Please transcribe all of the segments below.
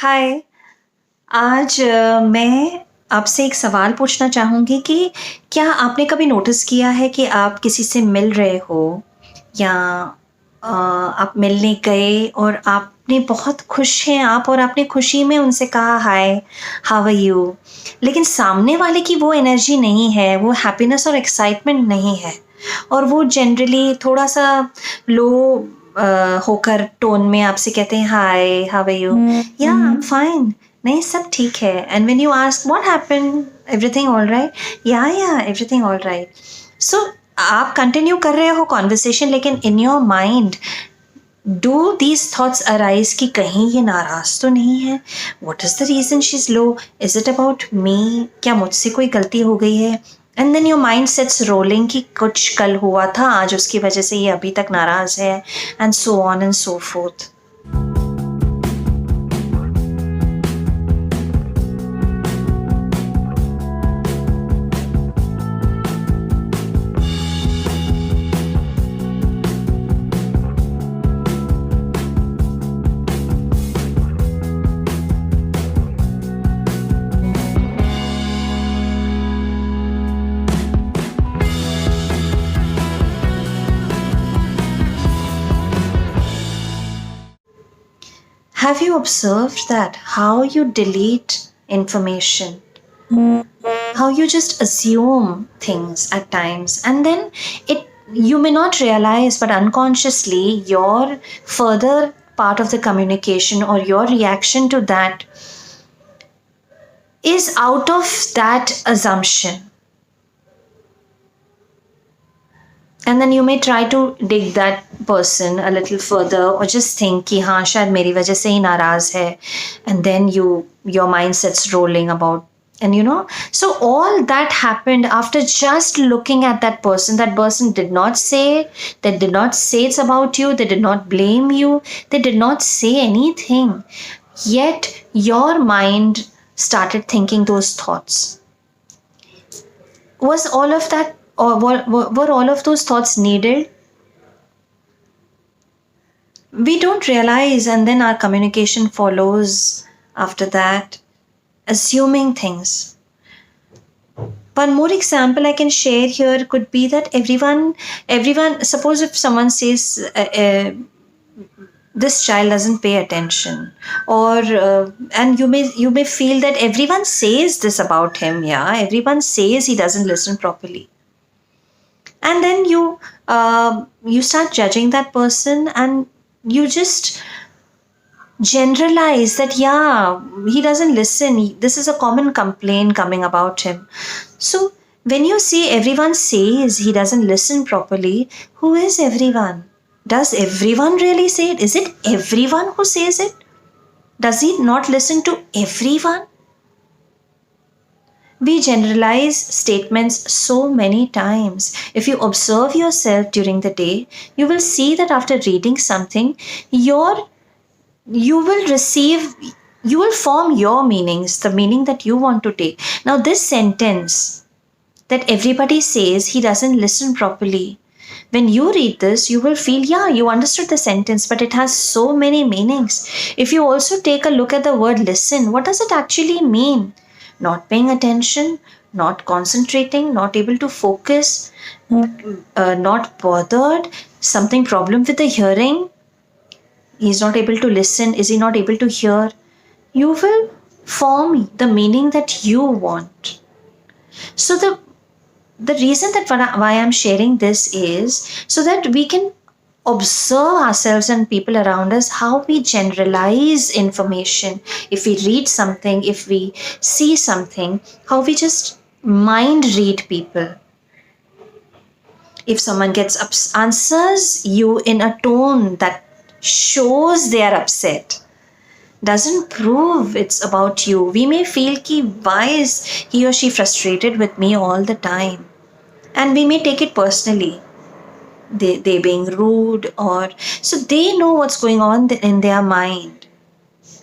हाय। आज मैं आपसे एक सवाल पूछना चाहूँगी कि क्या आपने कभी नोटिस किया है कि आप किसी से मिल रहे हो या आप मिलने गए और आपने बहुत खुश हैं आप और आपने खुशी में उनसे कहा हाय, हाउ आर यू? लेकिन सामने वाले की वो एनर्जी नहीं है, वो हैप्पीनेस और एक्साइटमेंट नहीं है और वो जनरली थोड़ा-सा लो होकर टोन में आपसे कहते हैं हाय, हाउ आर यू? या आई एम फाइन। नहीं, सब ठीक है। And when you ask what happened? Everything alright? या एवरीथिंग ऑलराइट। सो आप कंटिन्यू कर रहे हो कॉन्वर्सेशन, लेकिन in your mind do these thoughts arise कि कहीं ये नाराज तो नहीं है? What is the reason she is low? Is it about me? क्या मुझसे कोई गलती हो गई है? And then your mind sets rolling कि कुछ कल हुआ था, आज उसकी वजह से ये अभी तक नाराज है, and so on and so fourth. Have you observed that how you delete information, how you just assume things at times, and then it you may not realize, but unconsciously your further part of the communication or your reaction to that is out of that assumption. And then you may try to dig that person a little further or just think कि हाँ शायद मेरी वजह से ही नाराज है, and then your mind sets rolling about, and so all that happened after just looking at that person. That person did not say, they did not say it's about you, they did not blame you, they did not say anything, yet your mind started thinking those thoughts. Was all of that, or were all of those thoughts needed? We don't realize, and then our communication follows after that, assuming things. One more example I can share here could be that everyone, suppose if someone says, this child doesn't pay attention, or and you may feel that everyone says this about him. Yeah, everyone says he doesn't listen properly, and then you start judging that person, and you just generalize that yeah, he doesn't listen, this is a common complaint coming about him. So when you see everyone says he doesn't listen properly, who is everyone? Does everyone really say it? Is it everyone who says it? Does he not listen to everyone? We generalize statements so many times. If you observe yourself during the day, you will see that after reading something, you will form your meanings, the meaning that you want to take. Now, this sentence that everybody says he doesn't listen properly, when you read this, you will feel, yeah, you understood the sentence, but it has so many meanings. If you also take a look at the word listen, what does it actually mean? Not paying attention, not concentrating, not able to focus, not bothered, something problem with the hearing. He's not able to listen. Is he not able to hear? You will form the meaning that you want. So the reason that why I'm sharing this is so that we can observe ourselves and people around us, how we generalize information. If we read something, if we see something, how we just mind read people. If someone answers you in a tone that shows they are upset, doesn't prove it's about you. We may feel ki why is he or she frustrated with me all the time, and we may take it personally. They being rude, or so they know what's going on in their mind,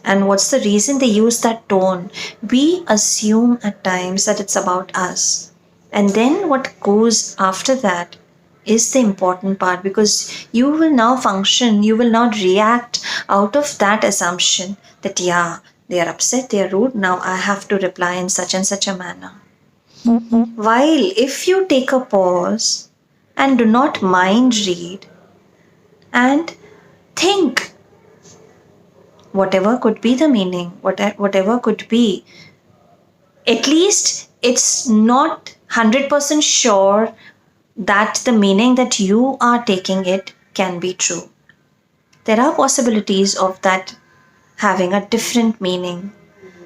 and what's the reason they use that tone. We assume at times that it's about us, and then what goes after that is the important part, because you will now function, you will not react out of that assumption that yeah, They are upset, they are rude, now I have to reply in such and such a manner. While if you take a pause and do not mind read and think, whatever could be the meaning, whatever could be, at least it's not 100% sure that the meaning that you are taking it can be true. There are possibilities of that having a different meaning.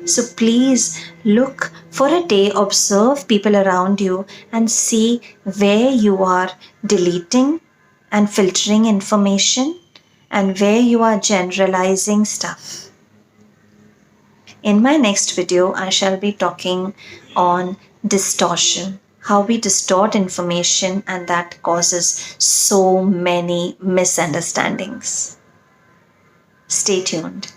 So please look for a day, observe people around you, and see where you are deleting and filtering information and where you are generalizing stuff. In my next video, I shall be talking on distortion, how we distort information, and that causes so many misunderstandings. Stay tuned.